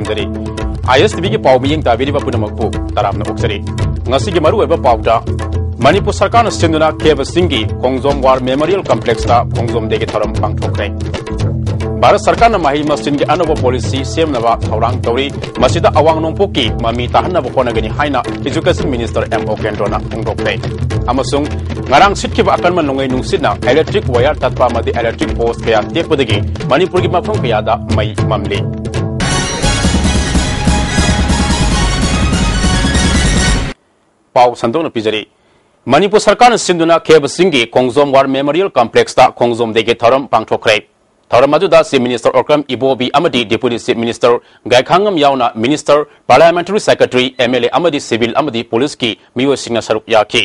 ꯊꯝꯖꯔꯤ ISTV ꯒꯤ ꯄꯥꯎ ꯃꯤꯌꯦꯡ ꯇꯥꯕꯤꯔꯤꯕ ꯄꯨꯝꯅꯃꯛꯄꯨ ꯇꯔꯥꯝꯅ ꯑꯣꯛꯆꯔꯤ ꯉꯁꯤꯒꯤ ꯃꯔꯨꯑꯣꯏꯕ ꯄꯥꯎꯗ Manipur Sarkarna sinduna kheba singi Khongjom War Memorial Complex ta Khongjom degi tharam pangthokre Bharat Sarkarna mahi masin gi anova policy semnaba thaurang tauri masida awang nongpoki mami tahanna honagani haina Education Minister M.O. Kendrona phongdokre amasung ngarang sitkiba akanman nongai nungsitna electric wire tatpa madi electric post kaya tekpadagi Manipur gi mafam kaya da mai mamli Pau sandona pijari Manipur Sarkarna sinduna kheba singi Khongjom War Memorial Complex ta Khongjom degi tharam pangthokre tharam aduda Chief Minister Okram Ibobi amadi Deputy Chief Minister Gaikhangam yauna Minister Parliamentary Secretary MLA amadi Civil amadi Police ki miyo singna saruk yaki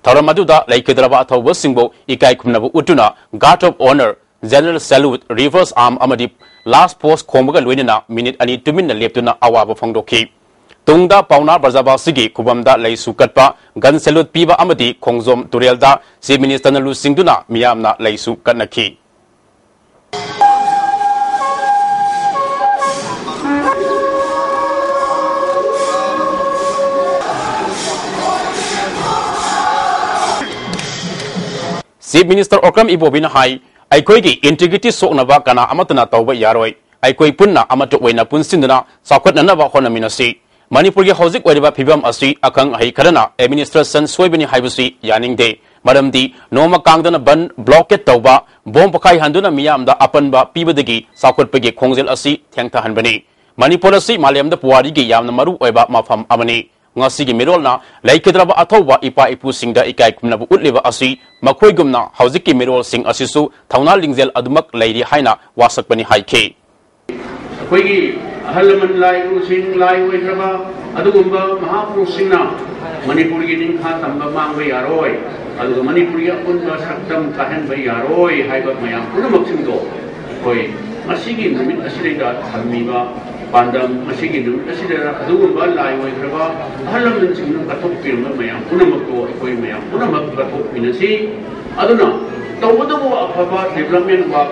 tharam aduda laikidraba athawa singbo ikai khumnabu utuna Guard of Honor General Salute Reverse Arm amadi Last Post khomga loinina minute ani tuminna leptuna awaba phangdokhi Tungda Pauna Brazabasigi Kubamda Lay Sukatpa Gun Salute Piba Amadi Khongjom Turelda Chief Minister Nalu Singduna Miyamna Lay Sukatnaki Chief Minister Okram Ibobina Hai Aikoigi Integrity Soknava Kana Amatana Tauba Yaroi Aikoi Punna Amato Wena Punsinduna Sakatnava Honaminasi Manipur gi hojik oiriba phibam asi akang hai karana administration soibini haibasi yaning de maramdi noma kangdana ban blockade tawba bomb pakai handuna miyamda apanba pibadagi sakotpagi khongjel asi thengtha hanbani Manipur asi malemda puwari gi yamna maru oiba mafam amani ngasi gi mirolna laikidraba athauba ipa ipu singda ikai kumnabu utleba asi makhoigumna hojik ki mirol sing asisu thauna lingjel adumak lairi haina wasakpani haike koigi Halaman lai using lai wekraba adugumba mahapurusingna Manipur gi ningkha tamba mangba yaroi aduga Manipur gi unba saktam kahenba yaroi haiba mayam punamak singdo koi masigi numit asirida thammiba pandam masigi numit asirida adugumba lai wekraba halaman singna kathok pirma mayam punamak ko koi mayam punamak kathok minasi aduna tawudabu afaba development wa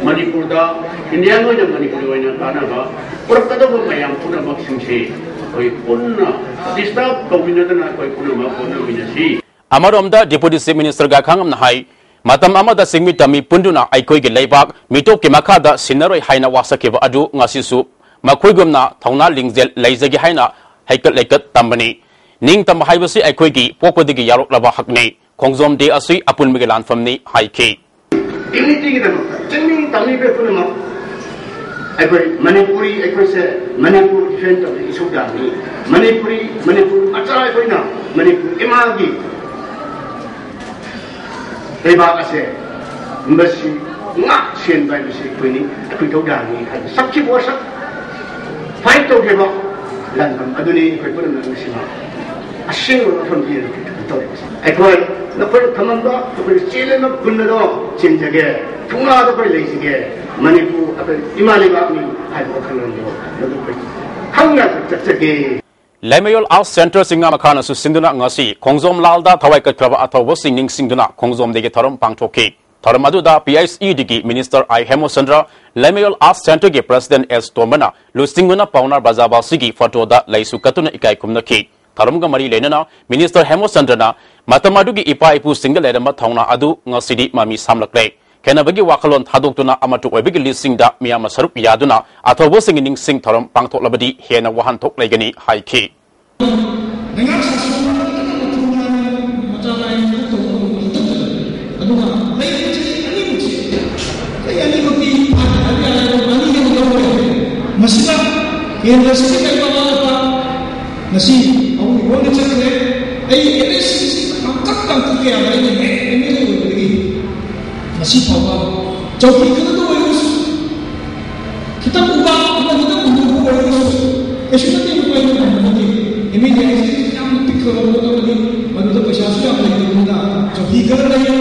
Manipur da India no jam Manipur wena tanaba Purakadabu mayam puna maksingsi koi punna disturb kombinadana koi puna mapuna minasi Amaromda Deputy Chief Minister Gaikhangam nahai matam amada singmi tami punduna aikoi gi leibak mitop ki makhada sinaroi haina wasakiba adu ngasisu makhoigumna thauna lingjel leijagi haina haikat leikat tambani ning tam haibasi aikoi gi pokpodigi yarok laba hakne Khongjom de asui apun migelan famni haike Dignity ki damo changmi tami pe puna Aikoi Manipuri aikoi se Manipur defend of isu dani Manipur achara aikoi na Manipur imagi Eba ase mbasi ngak sen bai bisi koi ni aikoi tau dani hai sakchi bo sak fight to geba lan aduni aikoi pun na sima asing ro from here to aikoi na pun thamanda aikoi chile na bunna chenjage thuna da koi leisige Manipur apai imaliba mi hai bokhanando nadu koi khangna chachage Lemayol Arts Center singa makhana su sinduna ngasi Khongjom lalda thawai katkraba athawa singning singduna Khongjom degi tharam pangthoki tharam aduda PISE digi Minister I Hemosandra Lemayol Arts Center ge President S Tomana lusinguna Pauna Brazabasi gi photo da laisu katuna ikai kumnaki tharamga mari lenana Minister Hemosandra na matamadu gi ipa ipu single ledama thauna adu ngasidi mami samlakle Kenabagi wakalon thadokuna amatu oibigi lising da miyama saruk yaduna athawa singning sing tharam pangthok labadi hena wahan thok laigani haiki Masih industri kailangan nasi ang iwan sa kanya ay ilis angkat ang kaya ay ini lagi nasi bawa jauh kita tu harus kita ubah kita ubah harus esok nanti ubah ini dia yang pikir orang lagi manusia bersatu yang lagi muda jauh kita lagi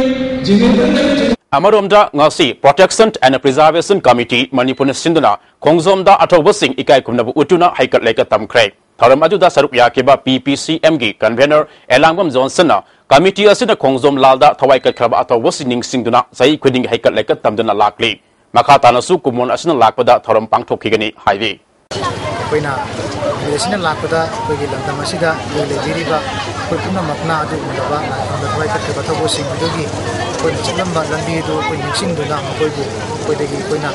jenera lagi Amaromda ngasi Protection and Preservation Committee Manipur sinduna Khongjomda athawbasing ikai kumnabu utuna haikat leikat tamkre tharam aduda saruk yakiba PPCM gi convener Elangam Johnson na committee asina Khongjom lalda thawai kat khraba athawbasing singduna sai khuding haikat leikat tamduna lakli makha tanasu kumon asina lakpada tharam pangthokigani highway Koyna लेसिना लापदा कोइगी लंदम असिदा लेबिरिबा कोइ पुना मकना अदु मुदबा नाखंदा थवाइ कत्ते बथबो सिंगदुगी कोइना चलम्बा लंबी दो कोइ निसिंगदुना कोइबु कोइदगी कोइना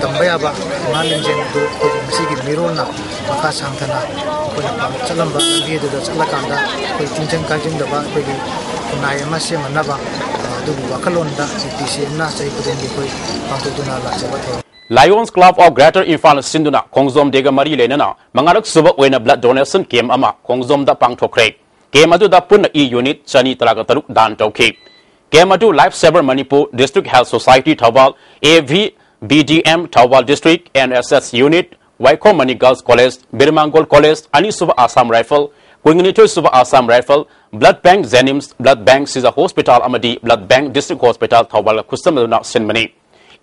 तंबयाबा मालिंजेन दो कोइ मसिगी मिरोना मखा सांगथना कोइना चलम्बा लंबी दो चलकांदा कोइ तिंजंग काजिंगदबा कोइगी नाय अमसे मनबा दुबु वखलोंदा सीटीसीएमना सही कुदेंगी कोइ पांतुदुना लाचबा Lions Club of Greater Imphal Sinduna Khongjom dega mari lenana mangarak suba oina blood donation camp ama Khongjom da pangthokre camp adu da punna e unit chani taraga taruk dan tawkhi camp adu Life Saver Manipur District Health Society Thawal AV BDM Thawal District NSS unit Waiko Mani Girls College Birmangol College Ani Suba Assam Rifle Kuinginito Suba Assam Rifle Blood Bank Zenims Blood Bank Siza Hospital Amadi Blood Bank District Hospital Thawal Kustamaduna Sinmani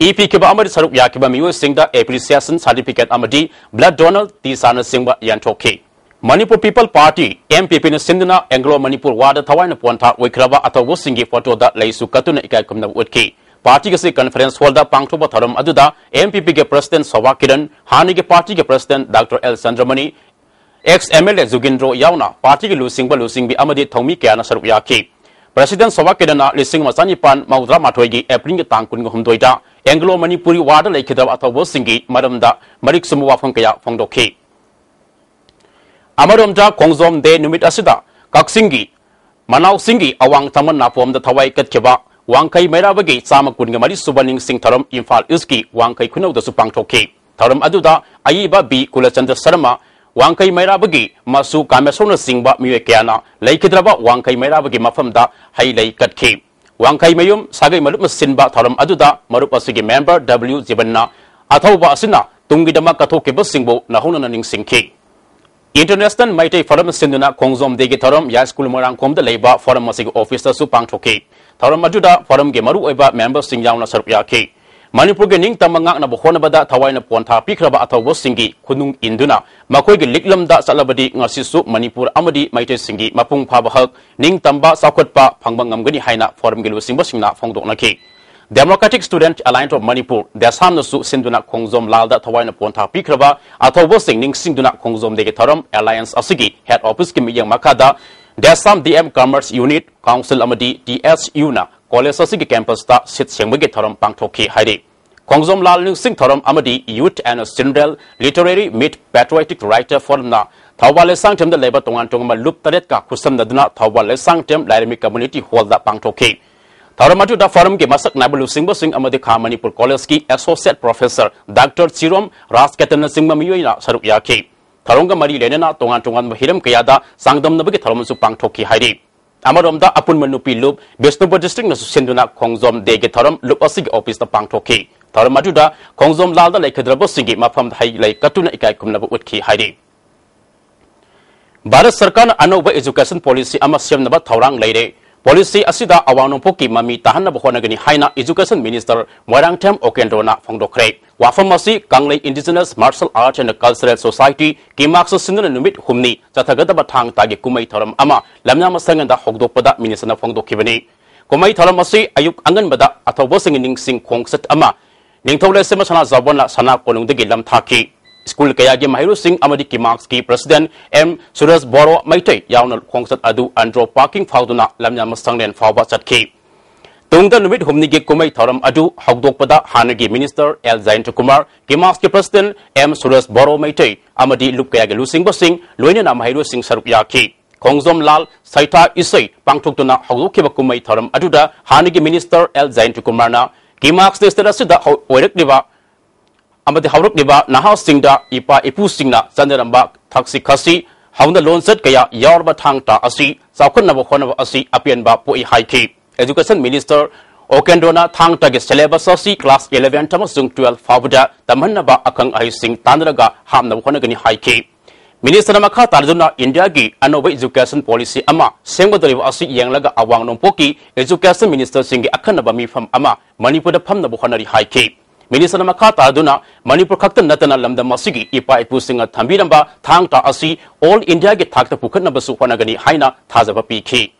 EP kiba amadi saruk ya kiba miyo singda appreciation certificate amadi blood donor ti sana singba yantoke Manipur People Party MPP na sinduna Anglo Manipur wada thawai na ponta wikraba atawo singi photo da laisu katuna ikai kumna utki party ke conference hall da pangthoba tharam aduda MPP ke president Sawakiran hani ke party ke president Dr. L Chandramani ex MLA Zugindro yauna party ke lusingbi amadi thomi kyana saruk ya ki President Sawakedana lising masanipan maudra mathoigi April tangkun humdoida Anglo Manipuri wada laikidab atawo singi maramda marik sumuwa phangkaya phangdokhi Amaromda Khongjom de numit asida kaksingi Manau singi awang taman napom da thawai katkeba wangkai merabagi sama kunga mari subaning sing tharam Imphal East wangkai kunau da supang thokhi tharam aduda ayiba B Kulachandra Sharma Wangkai Mairabagi Masu Kamesona Singba Muekiana Laikidraba Wangkai Mairabagi Mafamda Hailai Katki Wangkai Mayum Sagai Marup Sinba Tharam Aduda Marupasigi member W Zibanna Athoba Asina Tungidama Katoki Busingbo Nahuna Ning Singki International Maite Forum Sinduna Khongjom Degi Tharam Ya School Morang Kom the Labor Forum Masig Officer Supang Toki Tharam Aduda Forum Gemaru Eba member Singyana Sarpyaki Manipur ge ning tamangak na bokhona bada thawai na ponta pikraba athawo singi khunung induna makoi ge liklam da salabadi ngasisu Manipur amadi maite singi mapung phaba hak ning tamba sakhotpa phangba ngamgani haina forum ge lusingba singna phongdokna ki Democratic Student Alliance of Manipur desamna su sinduna Khongjom lalda thawai na ponta pikraba athawo sing ning singduna Khongjom de ge tharam alliance asigi head office ki miyang makada desam DM Commerce Unit Council amadi DSU na College asigi campus ta sit sengbage tharam pangthokhi hairi Khongjom lal ning sing tharam amadi youth and general literary meet patriotic writer forum na thawale sangtem da labor tongan tongma lup taret ka khusam daduna thawale sangtem lairmi community hall da pangthokhi tharam atu da forum ke masak nabulu singbo sing amadi kha Manipur College ki associate professor Dr. Chirom Raskatan singma miyoina saruk yakhi tharonga mari lenena tongan hiram kayada sangdam nabage tharam su pangthokhi hairi Amaromda apun manupi loop Bishnupur district na sinduna Khongjom dege tharam loop asig office na pangthokhi tharam aduda Khongjom lalda laikhadrabo singi mafam hai lai katuna ikai kumnabu utkhi hairi Bharat Sarkar anoba education policy ama semnaba thaurang leire policy asida awanongpoki mami tahanna bohonagani haina education minister Moirangthem Okendrona phongdokre wafam asi Kanglei Indigenous Martial Arts and Cultural Society kimakso sinduna numit humni chathagadaba thang tagi kumai tharam ama lamna masanganda hogdokpada minister phongdokhibani kumai tharam asi ayuk anganbada athobo singing sing khongsat ama ningthole sema sana zabona sana konungdagi lamthaki School kayagi mahiru sing amadi kimarks ki president M Suresh Boro maitai yauna khongsat adu andro parking fauduna lamnya masanglen fawba chatki tungda numit humni ge kumai tharam adu hogdokpada hanagi minister L Zaintu Kumar kimarks ki president M Suresh Boro maitai amadi lup kayagi lusing bosing loina na mahiru sing saruk yaki Khongjom lal saita isai pangthuktuna hogdokhiba kumai tharam aduda hanagi minister L Zaintu Kumar na kimarks destra sida oirakliba amadi hauruk diba naha singda ipa ipu singna chandaramba thaksi khasi hauna lonsat kaya yarba thangta asi sakhunna bo khonaba asi apianba poi haiki education minister Okendrona thangta ge syllabus asi class 11 tamasung 12 fawda tamhanna ba akhang ai sing tanraga hamna khonagani haiki minister makha tarjuna India gi anoba education policy ama sengmadariba asi yanglaga awang nongpoki education minister singi akhanna ba mi pham ama Manipur da phamna bo khonari haiki Minister makha taduna Manipur khakta natana lamda masigi ipa ipu singa thambiramba thangta asi all India ge thakta pukhatna basu honagani haina thajaba pikhi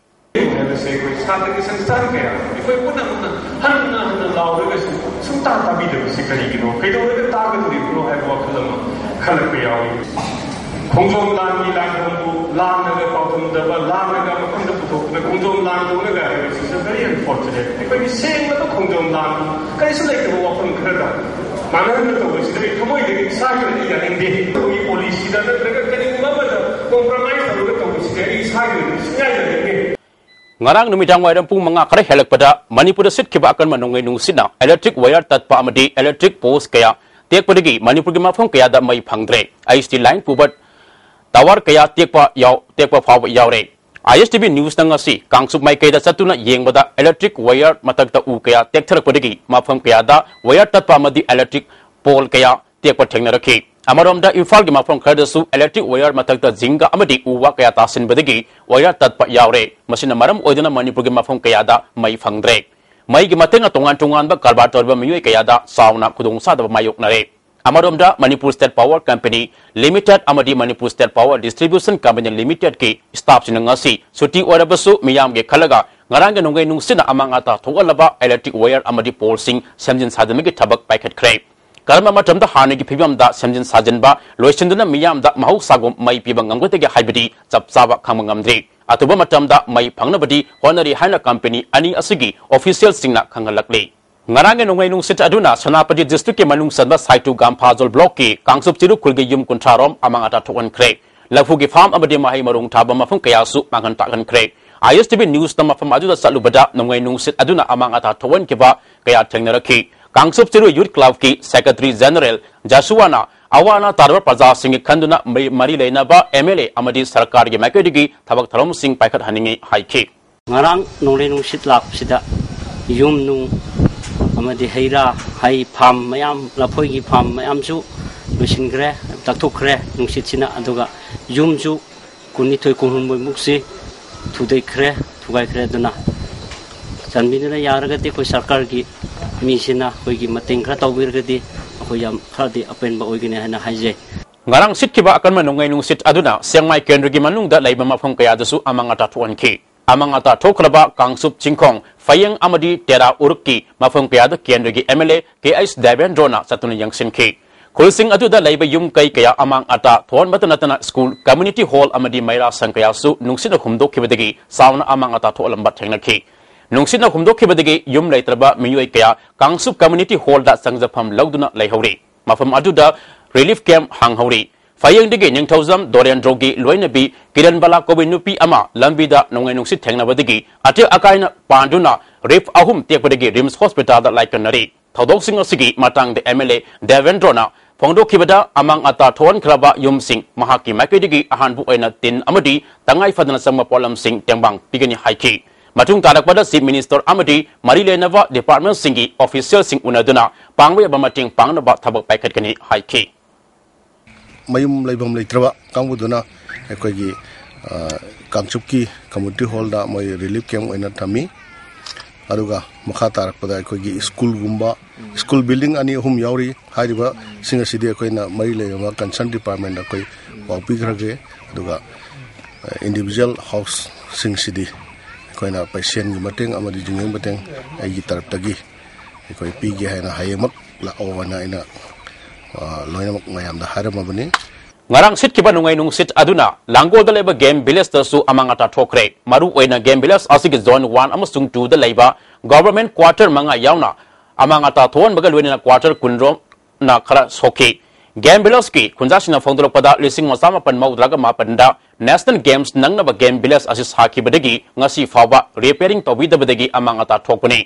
공정 란이 란고 란나가 pautumdaba 란나가 makamda puthokna 공정 란도가 this is very unfortunate because saying that 공정 란 kaisa like the wafam khara manana to is the thomoi de isagri yaninde we policy da naga kani mabada compromise aluga to is the isagri isagri ngarang numitang wairam pung mga kare helak pada Manipur sit kiba akan manungai nung sina electric wire tatpa amadi electric post kaya tiak padagi Manipur gi mafong kaya da mai phangdre ISTV line pubat tawar kaya tiakpa faw yaure ISTV news nang asi kangsup mai kaya da satuna yengbada electric wire matakta u kaya tekthar padagi mafong kaya da wire tatpa amadi electric pole kaya tiakpa thengna rakhi amarom da infal gi mafong khada su electric wire matakta jinga amadi uwa kaya tasin badagi wire tatpa yaure masina maram oidana Manipur gi mafong kaya da mai phangdre mai gi matenga tongan ba karbar torba miyoi kaya da sauna khudong sa da mayok nare amarom da Manipur State Power Company Limited amadi Manipur State Power Distribution Company Limited ki staff sinanga si suti orabasu miyam ge khalaga ngarang ge nongai nungsina amang ata thogalaba electric wire amadi pole sing semjin sadami ge thabak paikhat khre karma matam da hani gi phibam da semjin sajanba loisinduna miyam da mahau sagom mai piba ngamgote ge haibidi chapchaba khamangamdri atuba matam da mai phangnabadi honari haina company ani asigi official singna khangalakle ngarang nongai nung sit aduna Sanapati district ke manung sanba saitu gampazol block ki kangsup chiru khulge yum kuntrarom amang ata thokan khre lafu gi farm amadi mahai marung thaba mafung kayasu mangan takan khre ISTV news na mafam adu da salubada nongai nung sit aduna amang ata thowan ke ba kaya thengna rakhi kangsup chiru youth club ki secretary general Jasuwana awana tarwa praja sing khanduna mari leina ba MLA amadi sarkar ge makedigi thabak tharom sing paikhat haningi haiki ngarang nongai nung sit lak sida yum nung amadi heira hai pham mayam lapoi gi pham mayam chu loisingre takthokre nungsit sina aduga yum chu kuni thoi kunhum moi muksi thudai khre thugai khre duna chanbinina yaraga te koi sarkar gi mi sina koi gi mating khra tawbir di koi yam khadi apen ba oigine hana haije ngarang sit kiba akan manungai nung sit aduna sengmai kendra gi manung da laiba mafong kaya dasu amang ata thuan ki amang ata thokraba kangsup chingkhong fayeng amadi tera urki mafong kaya da kendra gi MLA KS Devendrona satuna yangsin ki khulsing adu da laiba yum kai kaya amang ata thon matana school community hall amadi maira sangkaya su nungsina khumdok khibadagi sauna amang ata tholambat thengna ki nungsina khumdok khibadagi yum laitraba miyoi kaya kangsup community hall da sangjafam lawduna laihori mafam adu da relief camp hanghori fayeng dige ningthauzam Dorian Drogi loinabi Kiran Bala Kobi nupi ama lambida nongai nungsi thengnabadigi ate akaina panduna rif ahum tekpadagi Rims Hospital da laikanari thodok sing asigi matang de MLA Devendrona phongdo khibada amang ata thon khraba yum sing mahaki makedigi ahanbu oina tin amadi tangai fadana samma polam sing tengbang pigani haiki matung tarakpada Chief Minister amadi Marilenava Department singi official sing unaduna pangwe bamating pangnaba thabak paikhat kani haiki mayum laibam leitraba kanguduna ekoi kangchupki community hall da moi relief camp oina thami aduga makha tarakpada ekoi school gumba school building ani hum yauri hariba singa sidi ekoina mari leiba concern department da koi wapi grage aduga individual house sing sidi ekoina patient gi mateng amadi jingeng bateng ai tarap tagi ekoi pigi haina hayemak la owana ina loinamak mayam da haramabani ngarang sit kiba nungai nung sit aduna langol da leba game village da su amangata thokre maru oina game village asigi zone 1 amasung 2 da leba government quarter manga yauna amangata thon baga loina quarter kunrom na khara soki game village ki kunjasina phongdro pada lising masama pan maudraga mapanda national games nangna ba game village asis haki badagi ngasi fawa repairing to widabadagi amangata thokpani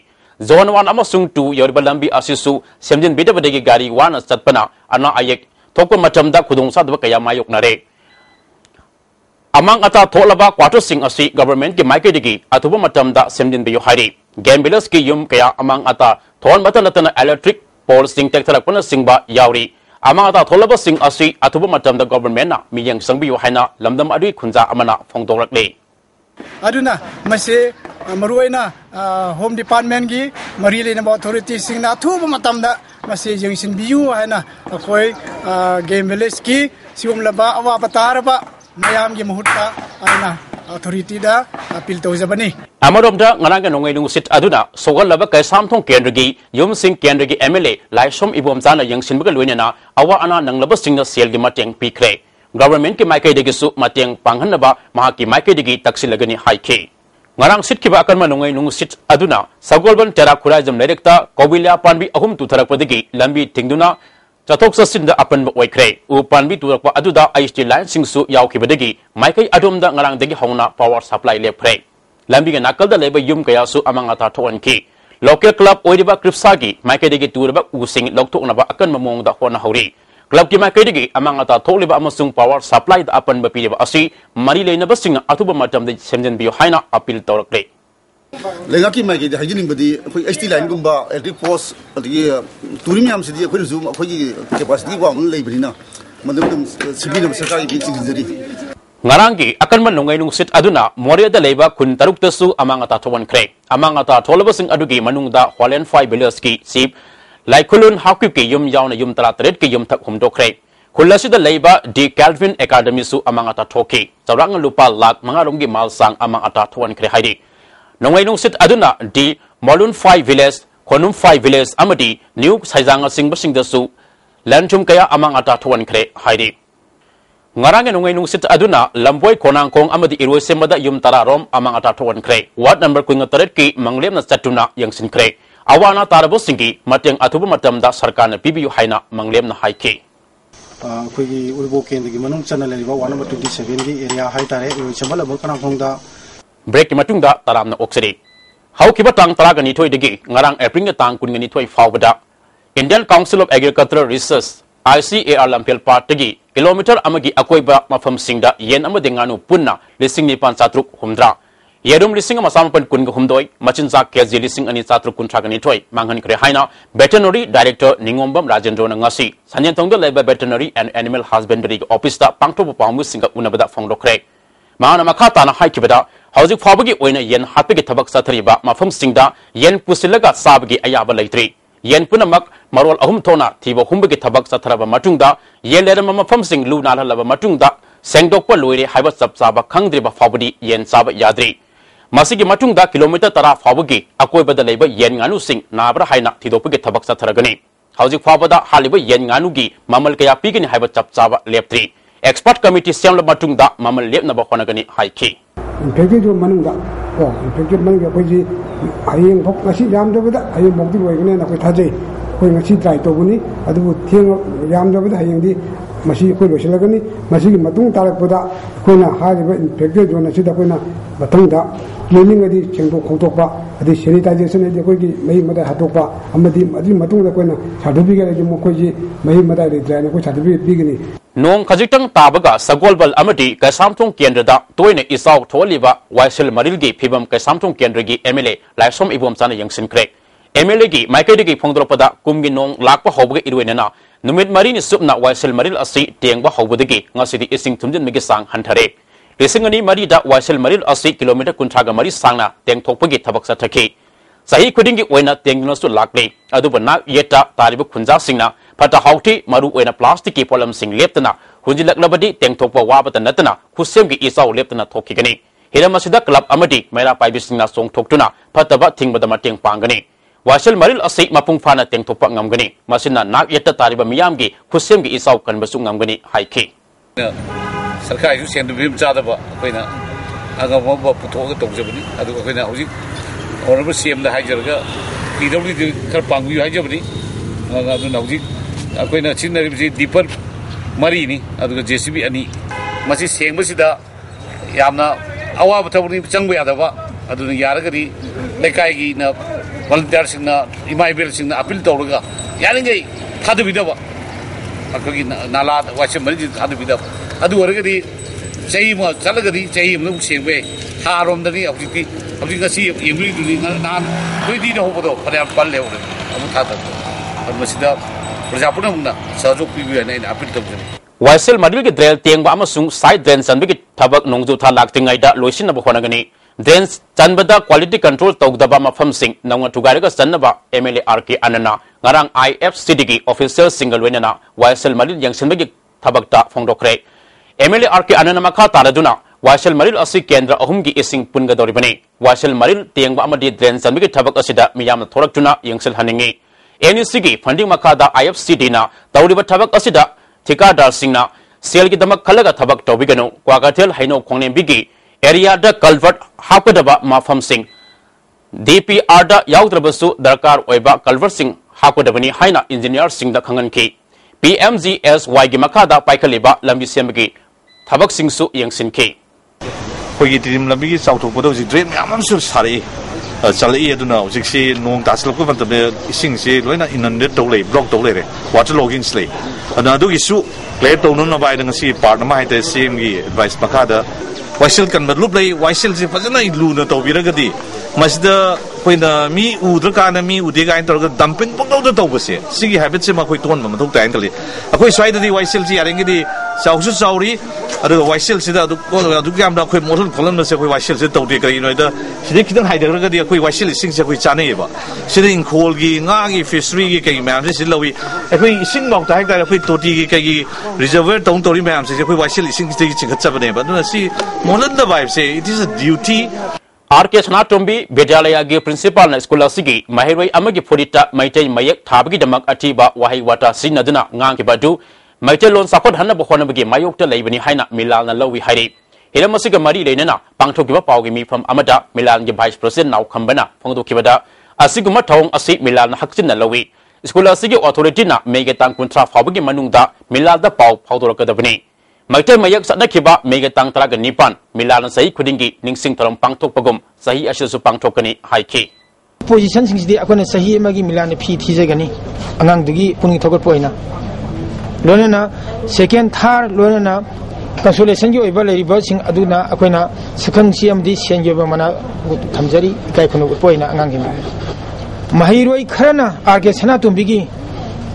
zone 1 amasung 2 yorba lambi asisu semjin bidabadagi gari 1 chatpana ana ayek thokpa matamda khudong sadwa kaya mayok nare amang ata tholaba quarter sing asi government ki maikedigi atuba matamda semjin biyo hari game village ki yum kaya amang ata thon matana electric pole sing tektharakpana singba yauri amang ata tholaba sing asi atuba matamda government na miyang sangbiyo haina lamdam adui khunja amana phongdokrakle aduna mase maruaina home department gi mari lena authority singna thuba matamda mase jengsin biu haina akoi game village ki sium laba awa pataraba mayam gi muhutta aina authority da appeal tawjabani amaromda ngaranga nongai nung sit aduna sogal laba kai samthong kendra gi yum sing kendra gi MLA laisom ibom jana yangsin baga loinena awa ana nanglaba singna sel gi mateng pikre government ki maikai degi su mateng panghanaba mahaki maikai degi taksilagani haike ngarang sit ki ba akanma nungai nung sit aduna sagolban tera khuraijam lerekta kobilia panbi ahum tutharakpadegi lambi tingduna chathok sasin da apan oikre u panbi turakpa aduda IST line singsu yaukibadegi maikai adumda ngarang degi hauna power supply lepre lambi ga nakal da leba yum kaya su amangata thoan ki local club oiriba kripsagi maikai degi turaba using lokthoknaba akanma mongda hona hauri club ki maikai degi amangata tholiba amasung power supply da apan bapiriba asi mari leinaba singa atuba matam de semjen biyo haina appeal tawrakre लेगा कि मैं के हाइजिनिंग बदी कोई ST line गुंबा electric post अदगी tourism याम सिदी कोई जुम कोई कैपेसिटी वाम लेबरिना मतलब सिबिन सरकार की चिंजरी ngarangi akan manungai nung sit aduna moria da leba kun taruk tasu amangata thowan kre amangata tholabasing adugi manungda holen 5 billions ki sip laikulun hakku ki yum yauna yum tara tret ki yum thak humdo kre khulasi da leba di Calvin Academy su amangata thoki chawrang lupa lak mangaronggi malsang amangata thowan kre haidi nongai nung sit aduna di Molun 5 village Khonum 5 village amadi new saijanga singbasing dasu lanchum kaya amangata thowan kre haidi ngarang nongai nung sit aduna lamboi konangkong amadi iroi semada yum tararom amangata thowan kre ward number kuinga taret ki manglem na chatuna yangsin kre awana tarabo singi mateng atubu matamda sarkar na pibiyu haina manglem na haike koigi ulbo kendigi manung channel leba 127 gi area hai tare iroi semala kanangkong da break matungda taramna okseri haukiba tang taragani thoi digi ngarang April tang kungani thoi fawbada Indian Council of Agricultural Research ICAR lampel partigi kilometer amagi akoiba mafam singda yen amade nganu punna lising ni pan satruk humdra yerum lising masampan kun humdoi machinja kg lising ani satruk kun thagani thoi manghan kre haina veterinary director ningombam rajendro na ngasi sanyen tongda leba veterinary and animal husbandry office da pangtho pamu singa unabada fongrokre mana makata na haikibada hauzik fabagi oina yen hapigi thabak sathriba mafam singda yen pusilaga sabagi ayaba leitri yen punamak marwal ahum thona thiba humbagi thabak sathraba matungda yen lerama mafam sing lu nalhalaba matungda sengdokpa loire haiba sapsaba khangdriba fabadi yen saba yadri masigi matungda kilometer tara fabagi akoibada leiba yen nganu sing nabra haina thidopagi thabak sathragani hauzik fabada haliba yen nganu gi mamal kaya pigini haiba chapchaba leptri expert committee semla matungda mamal lepnaba khonagani haiki infected manungda ko infected manungda koji ayeng phok ngasi yamdabada ayeng mokdi loigane na koi thajai koi ngasi try tobuni adu thieng yamdabada ayeng di masi koi losilagani masi gi matung tarakpada koina hariba infected zone sida koina matungda cleaning adi chengdo khotokpa adi sanitization adi koi gi mai mada hatokpa amadi adi matungda koina certificate adi mo koi ji mai mada ri dra na koi certificate bigini nong khajitang tabaga sagolbal amadi kaisamthong kendrada toina isau tholiba waisel marilgi phibam kaisamthong kendragi MLA laisom ibom chana yangsin kre MLA gi maikaidigi phongdropada kumgi nong lakpa hobga irwenana numit marini supna waisel maril asi tengba hobudagi ngasidi ising thumjin migi sang hanthare lisingani marida waisel maril asi kilometer kuntraga mari sangna tengthokpagi thabak sathaki sahi khudingi oina tengna su lakle adubana yeta taribu khunja singna pata hauti maru oina plastic ki polam sing leptana hunjilaklabadi tengthokpa wabata natana khusem gi isau leptana thokigani hiramasida club amadi mera paibisingna song thoktuna pataba thingbada mateng pangani wasel maril asi mapung phana tengthokpa ngamgani masina nak yeta tariba miyam gi khusem gi isau kanbasu ngamgani haiki sarkar yu sen bim chadaba koina aga bo puthoga tawjabani adu koina hoji honorable CM da haijarga PWD khar pangyu haijabani adu nauji koina chinari bi dipar mari ni adu JCB ani masi sengbasida yamna awaba thawni changba yadaba adu yaragari lekai gi na volunteer singna imaibel singna appeal tawraga yaringai thadubidaba akogi nala wachim mari thadubidaba adu waragadi chai ma chalagadi chai mu sengbe tharom dani apiki apiki si yemri duni nan koidi no hobo phare palle ore amu thata masida prajapuna muna sahjok pibi na appeal tawjani waisel madil ge drel tengba amasung side drain sanbigi thabak nongju tha laktingai da loisin na khonagani drains chanbada quality control tawdaba mafam sing nangwa tugariga sanaba MLA RK Anana ngarang IFCD gi official single wenana waisel madil yangsinbagi thabakta phongdokre MLA RK Anana makha taraduna waisel maril asi kendra ahumgi ising punga doribani waisel maril tengba amadi drain sanbigi thabak asida miyamna thoraktuna yangsel haningi NEC gi funding makha da IFCD na tawriba thabak asida thikadar singna सेल की दमक खलगा थबक तौबिगनो क्वाकथेल हैनो खोंगनेंबिगी area द कल्वर्ट हापदबा माफम सिंह DPR दा याउद्रबसु दरकार ओइबा कल्वर्ट सिंह हापदबनी हाइना इंजीनियर सिंह दा खंगनकी PMGSY की मखादा पाइखलिबा लंबी सेमगी थबक सिंहसु यंगसिनकी होगी टीम लंबी की चाउथोपदो जि ड्रेन म्यामसु सारे चलई अदुना जिक्सी नोंग तासलक मतबे इसिंग से लोइना इनंडेड तौले ब्लॉक तौले रे वाटर लॉगिंग्स ले अना अदु इशू क्लियर तौनो बाय दंगसी पार्ट नमा हाइते सीएम की एडवाइस मखादा वाइसल कन लुप ले वाइसल से फजना लूना तौबिरगदी मसिदा कोइना मी उद्रकाना मी उदेगा इन तौरग डंपिंग पंगदो तौबसे सिगी हैबिट से मखोय तोन मथौ ताइन तले अखोय स्वाइददी वाइसल जी यारेंगदी चाउसु चाउरी अदु वाइसल सिदा अदु अदु यामदा अखोय मोरल खोलन से अखोय वाइसल से तौदे करी नोइदा सिदि खिदन हाइदरगदी अखोय वाइसल सिंग से अखोय चानेबा सिदि इंखोल गी ngaगी फिशरी गी कई मैम से लवी अखोय इसिंग मौता हाइदा अखोय तोटी गी कई रिजर्वर तौन तौरी मैम से अखोय वाइसल सिंग से चिंगचबने बदुना सि मोरल द वाइब से it is a duty RK Sanatombi Vidyalaya gi principal na school asigi mahiroi amagi phurita maitai mayak thabagi damak atiba wahai wata sinaduna ngang ki badu maitai lon sakot hanna bokhona bagi mayokta leibani haina milal na lowi hairi hiramasiga mari leinana pangthokiba pawgi mifam amada milal gi vice president naw khambana phongdo kibada asiguma thong asi milal na hakchin na lowi school asigi authority na megetang kuntra phawgi manungda milal da paw phawdorakadabani Maitai mayak sadakhiba megetang taraga nipan milana sahi khudingi ningsing tharam pangthokpagum sahi asisu pangthokani haiki position singdi akona sahi magi milana phi thijagani angang dugi puni thogot poina lonena second third lonena consolation gi oiba leriba sing aduna akoina sakhang siam di sengyeba mana thamjari kai khono poina angang gi mahiroi kharana RK Sanatombi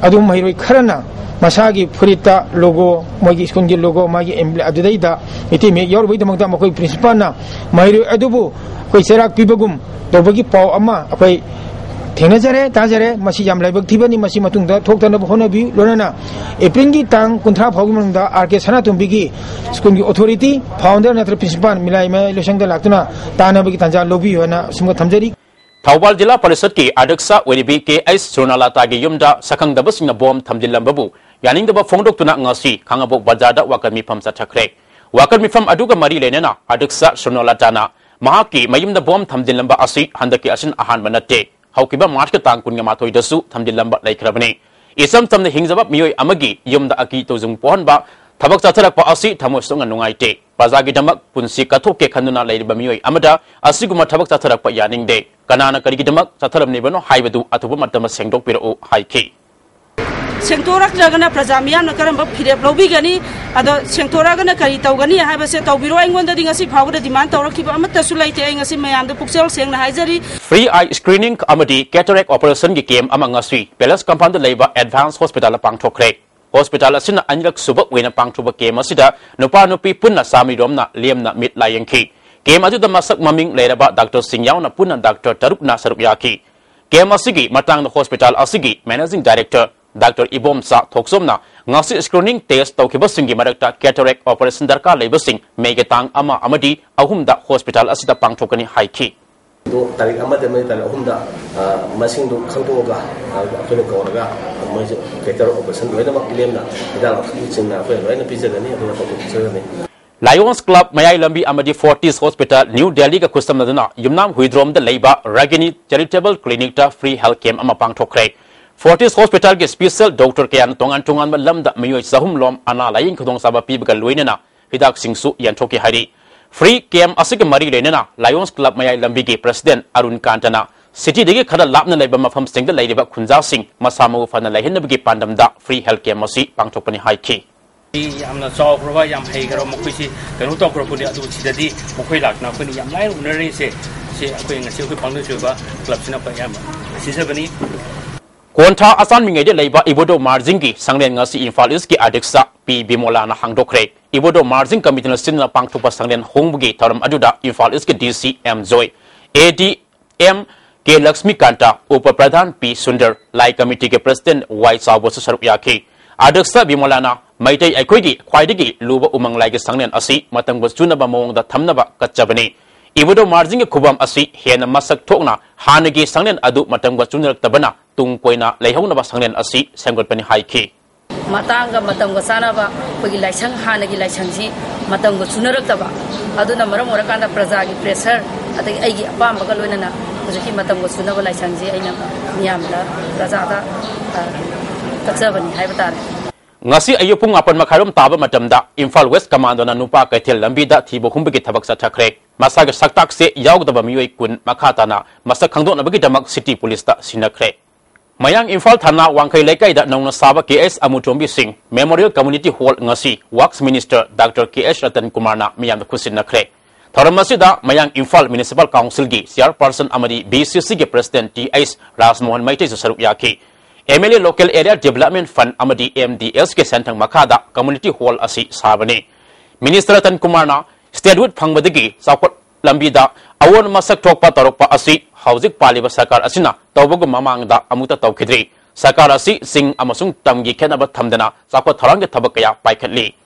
adu mahiroi kharana Masagi Purita logo, Magi Skungi logo, Magi Adida, Itimi, your way the Magdam Principana, Mario Adubu, Quaserak Pibagum, Dobagi Pau Ama, Akway Tenazare, Tazare, Masijam Labak Tibani, Masimatunda, Tokan of Honabi, Lorena, a Pringi Tang, Contra Pogumanda, RK Sanatombi, Skungi Authority, Founder, Natra Principal, Milai, Lushanga Latuna, Tana Bigitanja Lobby, and Sumatamjari. Thawbal Jilla Parisat ki Adaksa Wedibi KS Sonalata gi yumda sakang dabasing na bom thamjilambabu yaning daba phongdok tuna ngasi khangabok bazada wakal mifam sa thakre wakal mifam aduga mari lenena Adaksa Sonalata na mahaki mayumda bom thamjilamba asi handaki asin ahan banate haukiba march ka tang kunga mathoi dasu thamjilamba laikhrabani isam tamne hingjaba miyoi amagi yumda aki tozung pohonba Tabak Tatara Asi Tamosong and Nungaite, Bazagi Damak, Punsi Katoke Kanuna Lady Bamioi Amada, Asiguma Tabak Tatara Yaning Day, Kanana Karidamak, Tataram Nibano, Haibedu, Atubama Sengdo Piro, Haiki. Sengtorak Jagana Prazamia, Nakaramba Pide Lobigani, other Sengtoragana Karitogani, I have said Tobiro, and wondering as if how the demand or keep Amatasulate and the Puxel saying Hazari. Free eye screening Amadi, cataract operation came among us, Pelas Compound Labor Advanced Hospital of Pangtokre. Hospital asina anjak subak wena pangthuba ke masida nupa nupi punna sami romna liamna mit layangki ke maju da masak maming leraba Dr. Singyaw na punna Dr. Taruk na sarukyaki ke masigi matang na hospital asigi managing director Dr. Ibomsa thoksomna ngasi screening test tawkibasingi marakta cataract operation darka leibasing megetang ama amadi ahumda hospital asida pangthokani haiki do tarik amada mai tarik ahumda masing do khangtoga akhina kauraga mai cataract operation loina mak lemna dala chingna fa loina pizagani akhina pizagani Lions Club Mayai Lambi Amadi Fortis Hospital New Delhi ka kustam naduna yumnam huidrom da leiba Ragini Charitable Clinic ta free health camp ama pangthokre Fortis Hospital ke special doctor kyan tongan malam da miyoi sahum lom ana laing khudong saba pibga loinena hidak singsu yantoki hari Free camp asik mari lenena Lions Club Mayai Lambi ke President Arun Kantana City dege khada lapna leiba mafam singda leiba Khunja Singh masamu fana lehin bagi pandam da free health camp masi pangthokpani haiki Yamna saw provide yam hager mokusi kanu to proponi adu chidadi mokoi lakna pani yam lai unare se akoi ngasi akoi pangdu chuba club sina pa yam sisabani Konta asan mingede leiba ibodo marjingi sanglen ngasi Infal East ki adiksa P Bimola na hangdokre ibodo marjing committee na sinna pangthupa sanglen hongbugi taram aduda Infal East ki DC M Joy ADM ke Lakshmi Kanta Upa Pradhan P Sundar Lai committee ke president Y Sawasu Sarukyaki adiksa Bimola na Maitai Aikoigi Kwaidigi Luba Umang Lai ke sanglen asi matang chunaba mawong da thamnaba kachabani ibodo marjing ke khubam asi hena masak thokna hanagi sanglen adu matang chunrak tabana tung poina leihong na basanglen asi senggot pani haiki matanga matanga sanaba kogi laisang hanagi laisangsi matanga sunarakaba aduna maram orakanda praja gi pressure atagi aigi apamba ga loinana hojiki matanga sunaba laisangsi aina miyamda praja da taksabani haibata ngasi ayupung apan makharum taba matamda Imphal West Commando na nupa kaithel lambida thibo humbagi thabak sa thakre masaga saktak se yaugdaba miyoi kun makhata na masak khangdo na bagi damak city police ta sinakre mayang Imphal thana wangkai lekai da nongna saba KS Amutombi Singh Memorial Community Hall ngasi Works Minister Dr. KS Ratan Kumar na miyam khusin nakre thoramasida mayang Imphal Municipal Council gi chairperson amadi BCC ge president TS Rasmohan Maite saruk yaki MLA Local Area Development Fund amadi MDS ke sentang makada Community Hall asi sabani Minister Ratan Kumar na Statewood Phangbadagi Sakot Lambida awon masak thokpa tarokpa asi Haujik paliba sarkar asina tawbagu mamangda amuta tawkhidri sarkar asi sing amasung tamgi khenaba thamdana sakwa tharang ge thabak kaya paikhatli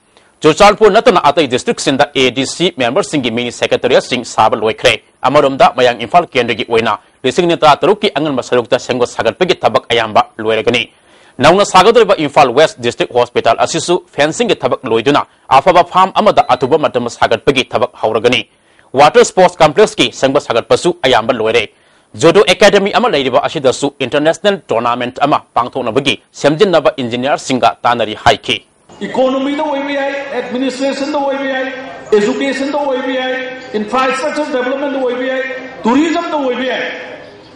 Churchalpur natana atai district sinda ADC member singi mini secretary sing sabal loikhre amaromda mayang Imphal kendri oina lising neta taruki angan masarukta sengo sagatpegi thabak ayamba loiragani nauna sagadriba Imphal West District Hospital asisu fencing ge thabak loiduna afaba farm amada atuba matam sagatpegi thabak hauragani Water Sports Complex ki sengba sagat pasu ayamba loire Judo Academy ama leiriba asidasu international tournament ama pangthokna bagi semjinaba engineer singa tanari haiki economy the way administration the way education the way infrastructure development the way tourism the way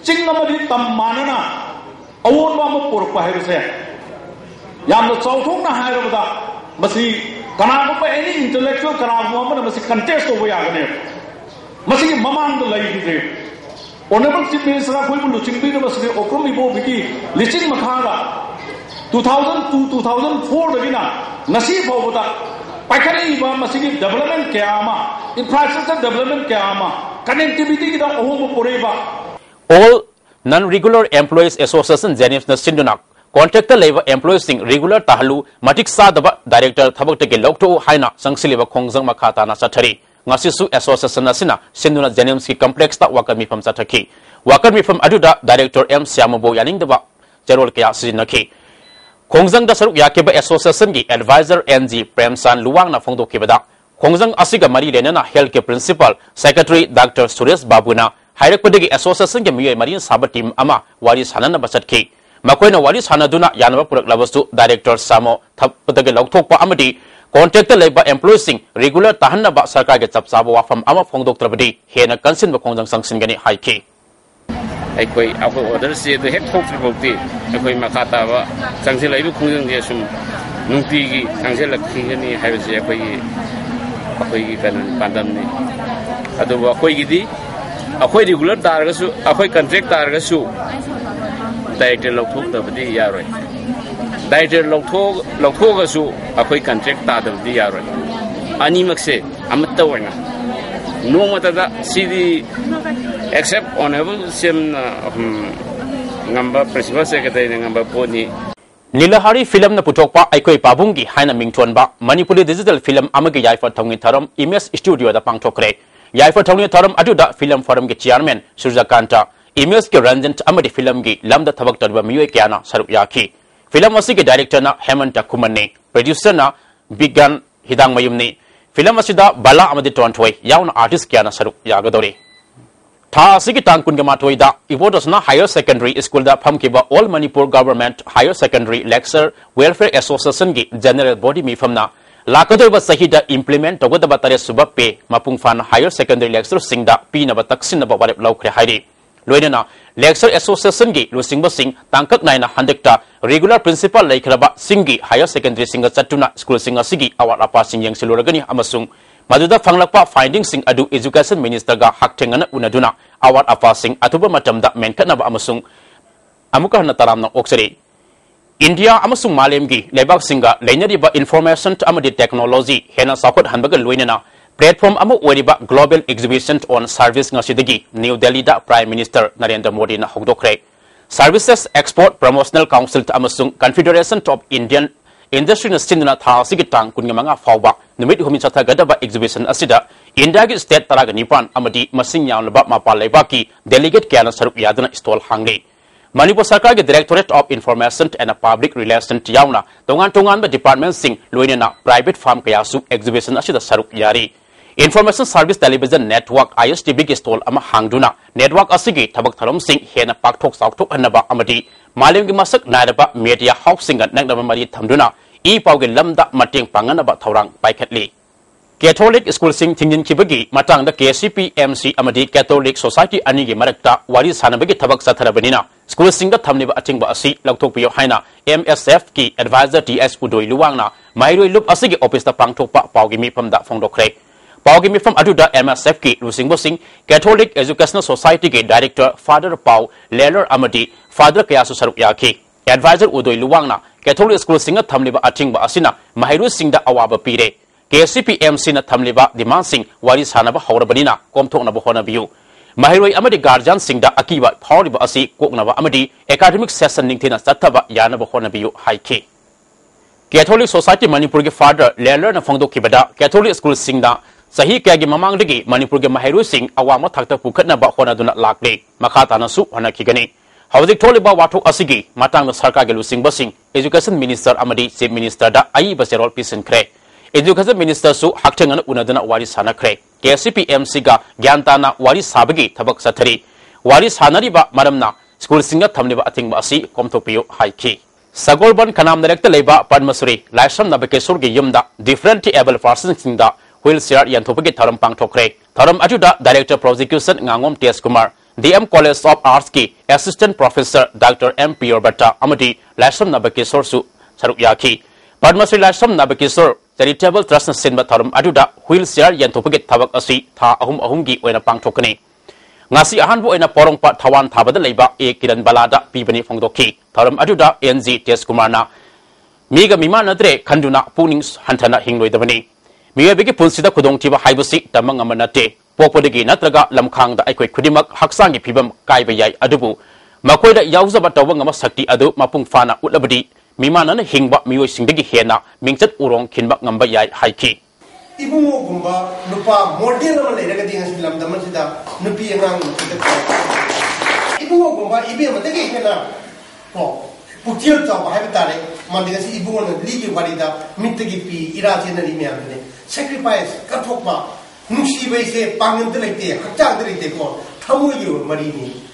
chingamadi tammanana awonba ma porpa hairuse yamna chawthokna hairabada masi kanama pa any intellectual kanama ma masi contest over yagane masi mamang the lai Honorable Chief Minister koi bulu chingbi na masi okromi bo biki liching makhaga 2002-2004 dagina nasi bawda pakari iba masigi development kayama infrastructure development kayama connectivity kita ohum poreba All non-regular employees association James na sindunak contractor labor employees sing regular tahlu matik sadaba director thabak tege lokto haina sangsiliba khongjang makhata na sathari ngasisu association asina sinduna James ki complex ta wakar mifam sathaki wakar mifam aduda director M Syamabo yaning daba jarol kya sinaki Khongjang da saruk yakeba association gi advisor NG Premsan Luwang na phongdo kebada Khongjang asiga mari lenana health care principal secretary Dr. Suresh Babuna hairak padagi association gi miyoi marin saba team ama wari sanana basatki makoina wari sanaduna yanaba purak labasu director Samo thappadagi lokthokpa amadi contractor labor employees sing regular tahanna ba sarkar ge chapsaba wafam ama phongdok trabadi hena kansin ba Khongjang sangsin gani haiki Ekoi order si the head talk about the ekoi makata ba sangse laibu khungjang je sum nungti gi sangse lakhi ni haibse ekoi kan pandam ni adu ba koi gi di akoi regular tar ga su akoi contract tar ga su director lokthok da badi yaroi director lokthok ga su akoi contract ta da badi yaroi ani makse amatta wana no mata da sidi except honorable sim ngamba principal secretary ngamba poni Nilahari film na putokpa aikoi pabungi haina mingthonba Manipuri digital film amagi yaifa thongni tharam image studio da pangthokre yaifa thongni tharam aduda film forum ge chairman Surjakanta image ke ranjan amadi film gi lamda thabak tarba miyoi kyana saruk yaki film asi ge director na Hemanta Kumanne producer na Bigan Hidang Mayumni film asida bala amadi tonthoi yauna artist kyana saruk yagadori Tha asigi tangkun ga mathoida Ibodosna Higher Secondary School da phamkiba All Manipur Government Higher Secondary Lecture Welfare Association gi General Body mifamna lakadoi sahida implement togodaba tare subape mapungfan Higher Secondary Lecture singda pinaba taksinaba warep laukhre hairi loinana Lecture Association gi lusingba sing tangkak naina handekta regular principal laikhraba singi Higher Secondary singa chatuna school singa sigi awat apa sing yang siluragani amasung Maduda fanglakpa findings sing adu education minister ga haktengana unaduna awat apa sing atuba matamda menkatnaba amasung amuka na taramna oksari India amasung malemgi lebak singa lenyariba information amadi technology hena sakot hanbaga loinana platform amu wariba global exhibition on service ngasidagi New Delhi da Prime Minister Narendra Modi na hogdokre Services Export Promotional Council amasung Confederation of Indian Industry na sinuna tha sigi tang kunya manga fawba numit humi chatha gadaba exhibition asida India gi state taraga nipan amadi masing yawnaba mapa lebaki delegate kyana saruk yadana stall hangi Manipur Sarkar के Directorate of Information and Public Relations यावना तोंगान department sing लोइनेना private farm कयासु exhibition असिदा सरुक यारी Information Service Television Network ISTV के stall अमा हांगदुना network असिगी थबक थरम Singh हेना पाकथोक साउथोक हन्नबा अमदी मालेम की मसक नायरबा media house Singh नगनबा मरी थमदुना ई पाव के lambda मटेंग पांगनबा थौरांग पाइखतली Catholic School Sing Tingin Kibagi, Matang the KCP MC Amadi Catholic Society Anigi Marakta, Waris Hanabagi Tabak Satarabanina, School Singer Tamniba Atingba Asi, Lautopio Haina, MSF Ki Advisor TS Udoi Luangna, Mairo Loop Asigi Office the Pangtopa, Paugimi from that Fondo Craig. Paugimi from Aduda MSF Ki, Lusing Bosing, Catholic Educational Society Ki Director, Father Pau, Leller Amadi, Father Kayasu Saruyaki, Advisor Udoi Luangna, Catholic School Singer Tamniba Atingba Asina, Mahiru Sing the Awaba Pire. KCP MC na thamliba demand sing wari sanaba hawrabanina komthok na bohona biu mahiroi amadi guardian sing da akiba phawriba asi koknaba amadi academic session ningthina sathaba yana bohona biu haike Catholic Society Manipur ge father learner na phangdo kibada Catholic school sing da sahi kya ge mamang degi Manipur ge mahiroi sing awama thakta pukhatna ba hona duna lakle makhata na su hona kigani hawdik tholiba wathok asigi matang na sarkar ge lusing basing education minister amadi chief minister da ai baserol pisin kre Education Minister su Haktangan Unadana Waris Hanakre, KCP MC ga Gyantana Waris Sabagi, Tabak Satari, Waris Hanariba, Madamna, School Singer Tamniba Ating Basi, Komtopio, Haiki. Sagolban Kanam Director Leba, Padmasuri, Lasham Nabakesur Yumda, different able persons in the wheelchair Yantopagi Taram Pangtokre, Taram Ajuda, Director Prosecution Ngangom T.S. Kumar, DM College of Arts Ki, Assistant Professor Dr. M. P. Orbata, Amadi, Lasham Nabakesur su Saruyaki, Padmasuri Lasham Nabakesur. Charitable Trust Sinba Tarum Aduda, wheelchair Yantopagit Tabak Asi, Ta Ahumgi, when a Pangtokani. Nasi Ahanbo in a Porongpa Tawan Tabada Leba, E Kiran Balada, Pibani Fongdoki, Tarum Aduda, NZ Tes Kumarna. Miga Mimana Dre, Kanduna, Punings, Hantana Hingway Davani. Mia Bigi Punsida Kudong Tiba Hibasi, Tamang Amanate, Popodigi Natraga, Lamkang, the Equi Kudimak, Haksangi Pibam, Kaibayai Adubu. Makoida Yauza Batawanga Sakti Adu, Mapung Fana, Utlabadi. Mimana hingba miyo singdagi hena mingchat urong kinba ngamba yai haiki Ibungo gumba nupa model naman leira ka dingas bilam daman sida nupi yang Ibungo gumba ibe matagi hena pukil taw hai betare mandinga si ibungo na ligi warida mitagi pi iraje na limyan ne sacrifice kathokpa nusi baise pangam de leite hakchang de leite ko thamu yu mari ni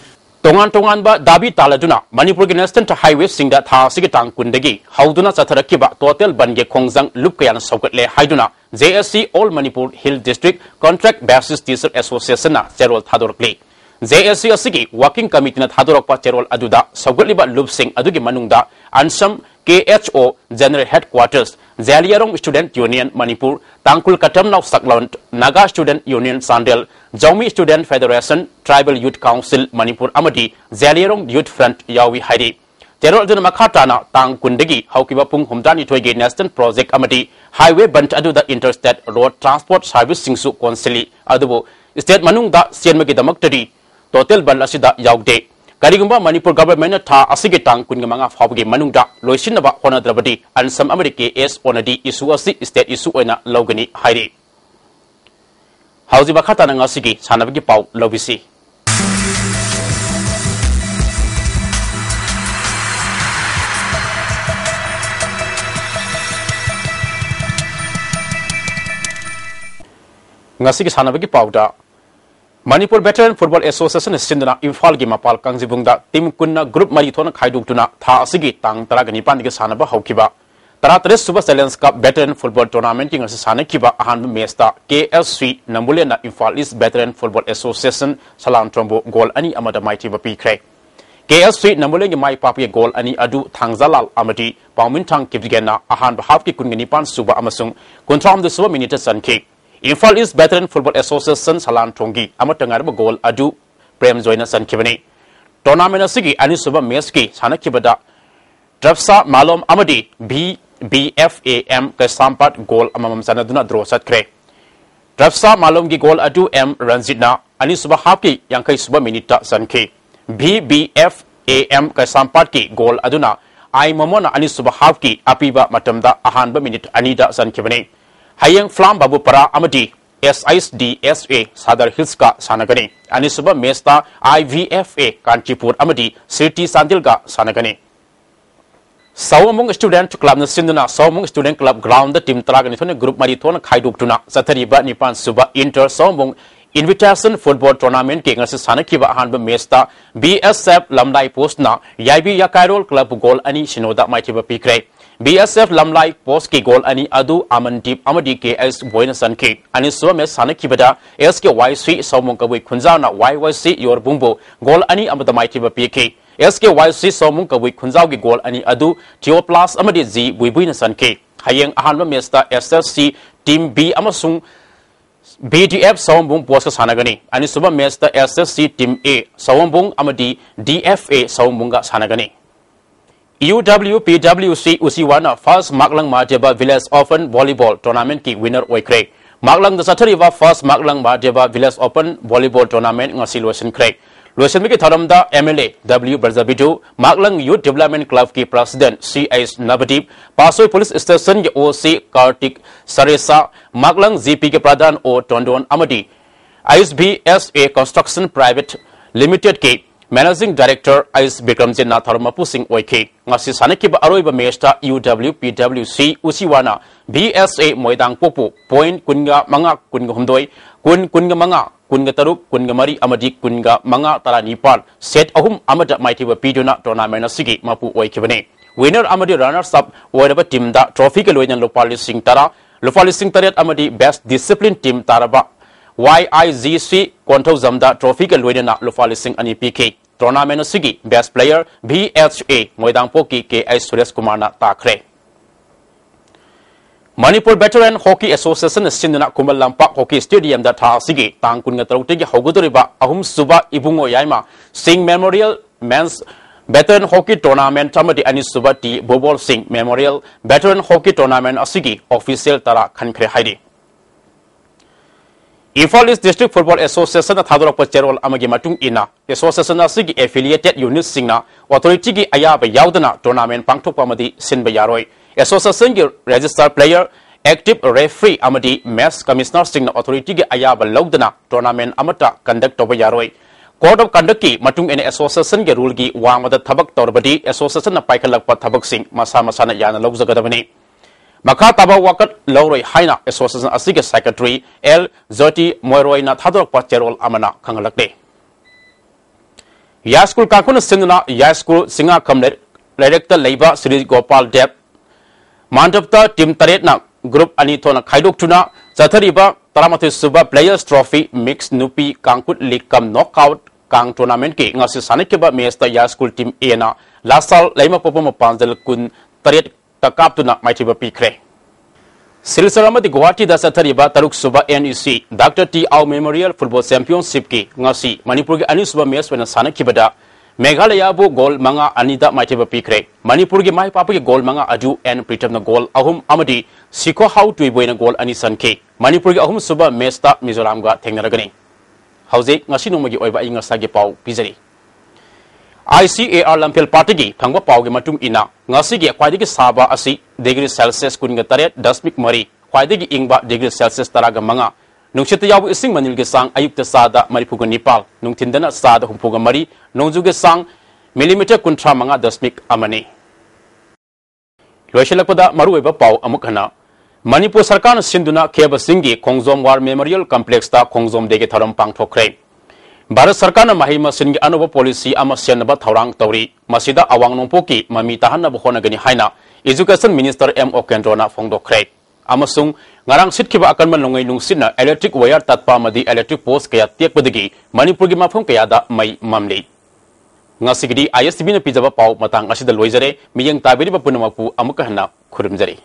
Tongan ba dabi taladuna Manipur National Highway singda tha sigitang kundagi hauduna chatharakiba total bange khongjang lupkayan saukatle haiduna JSC All Manipur Hill District Contract Basis Teacher Association na cherol thadorkli JSC asigi working committee na thadorokpa cherol aduda saukatliba lupsing adugi manungda ansam KHO General Headquarters Zaliarong Student Union Manipur Tangkul Katam Now Saklant Naga Student Union Sandel Jaumi Student Federation Tribal Youth Council Manipur Amadi Zaliarong Youth Front Yawi Haidi Terol Dun Makatana Tang Kundagi Haukiba Pung Humdani Toige National Project Amadi Highway Bant Adu the Interstate Road Transport Service Singsu Konsili Adubo State Manungda Sienmagi Damaktari Total Balasida Yaugde Karigumba Manipur government tha asigi tang kungamanga fawgi manungda loisinaba honadrabadi and some American is onadi issue asi state issue oina logani hairi Hauzi bakata nang asigi sanabagi pau lobisi Ngasigi sanabagi pauda Manipur Veteran Football Association Sindana Imphal gi mapal kangjibungda team kunna group mari thona khaidugtuna tha asigi tang tara gani pan gi sanaba haukiba tara Super Challenge Cup Veteran Football Tournament ing sanakiba ahan match ta KSC Nambulena Imphal East Veteran Football Association Salam Trombo goal ani amada maiti ba pikre KSC Nambuleng mai papi goal ani adu thangzalal amadi pawmintang kibdigena ahan bahaf ki kungani pan suba amasung kontram de suba minute sanki Imphal East Veteran Football Association Salan Tongi Amatangarba goal adu Prem Joina San Kibani Tournament Asigi Ani Suba Meski Sanakibada Drafsa Malom Amadi BFAM Kasampat goal Amam Sanaduna Drosat Kre Drafsa Malom gi goal adu M Ranjitna Ani Suba Haki Yankai Suba Minita Sanki BFAM Kasampat ki goal aduna I Momona Ani Suba Haki Apiba Matamda Ahanba Minute Anida San Kibani Hayang Flam Babu Para Amadi SISDSA Sadar Hills ka sanagani anisuba mesta IVFA Kanchipur amadi City Sandil ga sanagani Sawamung Student Club na sinduna Sawamung Student Club ground the team tragani thone group marathon khaiduk tuna sathariba nipan suba inter Sawamung Invitation Football Tournament ke ngasi sanakiba hanba mesta BSF Lamlai Post na Yaibi Yakairol Club goal ani sinoda maitiba pikre BSF Lamlai Post ki goal ani adu Amandip Amadi KS Boynasan ki ani so me sanakibada SKYC Sawamung kawi khunza na YYC Yorbumbo goal ani amada maitiba pikre SKYC Sawamung kawi khunzaw ki goal ani adu Theoplus amadi Z Buibuinasan ki hayeng hanba mesta SSC Team B amasung BDF Sawambung Post Sanagani ani suba mesta SSC Team A Sawambung amadi DFA Sawambunga Sanagani UWPWC Usiwana First Maklang Majeba Village Open Volleyball Tournament ki winner oikre Maklang Dasatariva First Maklang Majeba Village Open Volleyball Tournament ngasi losen kre losen mi ki tharamda MLA W Barzabidu Maklang Youth Development Club ki President CS Nabadip Pasoi Police Station ki OC Kartik Saresa Maklang GP ke Pradhan O Tondon Amadi ISBSA Construction Private Limited ke Managing Director IS Bikramjit na Tharmapu Singh Oike ngasi sanakiba aroiba mesta UWPWC Usiwana BSA Moidang Popo point kunga manga kunga humdoi kunga manga kunga taruk kunga mari amadi kunga manga tara nipal set ahum amada maitiba piduna tournament asigi mapu oikibane winner amadi runners up oiraba team da trophy ke loinan lopali singh tara taret amadi best discipline team taraba YIGC Konto Zamda Trophy ke loinana lopali singh ani PK tournament asigi best player BHA Moidang Poki KS Suresh Kumar na takre Manipur Veteran Hockey Association sinduna Kumbal Lampak Hockey Stadium da tha asigi tang kun nga taruk tegi hogudoriba ahum suba ibungo yaima Singh Memorial Men's Veteran Hockey Tournament tamadi ani suba ti Bobol Singh Memorial Veteran Hockey Tournament asigi official tara khankre haidi Imphal East District Football Association thadorok cherol amagi matung ina association asigi affiliated units singna authority gi ayaba yaudana tournament pangthokpa amadi sinba yaroi association gi registered player active referee amadi match commissioner singna authority gi ayaba laudana tournament amata conduct toba yaroi Code of Conduct ki matung ene association ge rule gi wangmada thabak torbadi association na paikhalakpa thabak sing masa masana yana lawjagadabani Makha taba wakat lawroi haina association asige secretary L Zoti Moiroi na thadorok cherol amana khangalakde Ya school kakun sinduna ya school singa kamle director leiba Sri Gopal Dev Mandapta team taret na group ani thona khaidok tuna chathariba taramati suba players trophy mixed nupi kangkut league kam knockout kang tournament ki ngasi sanakiba mesta ya school team A na lasal leima popom panjal kun taret takap tuna maitiba pikre Silsaramati Guwahati da sathariba taruk suba NEC Dr. T. Au Memorial Football Championship ki ngasi Manipur gi ani suba match wena sanakibada Meghalaya bu goal manga anida maitiba pikre Manipur gi mai papa gi goal manga aju and pritam na goal ahum amadi Siko how to boy na goal ani sanke Manipur gi ahum suba match ta Mizoram ga thengnaragani Hauze ngasi nomagi oiba inga sagi pau pizari ICAR Lampel Party gi thangba pau gi matung ina ngasi gi khwaidigi saba asi degree Celsius kun ga taret 10.3 khwaidigi ingba degree Celsius taraga manga nungchita yabu ising manil ge sang ayuk ta sada maripuga nipal nungtindana sada humpuga mari nongju ge sang millimeter kuntra manga 10 amani loishalakpada maru oiba pau amukhana Manipur Sarkar sinduna kheba singi Khongjom War Memorial Complex ta Khongjom dege tharam pangthokre Bharat Sarkar na mahima singi anuba policy ama senaba thaurang tauri masida awang nongpoki mami tahanna bohona gani haina Education Minister M. Okendrona phongdokre amasung ngarang sitkiba akanman longai nungsina electric wire tatpa madi electric post kaya tekpadagi Manipur gi mafhum kaya da mai mamle ngasigidi ISTV na pijaba pau matang asida loizare miyang tabiri ba punamapu amuka hana khurumjari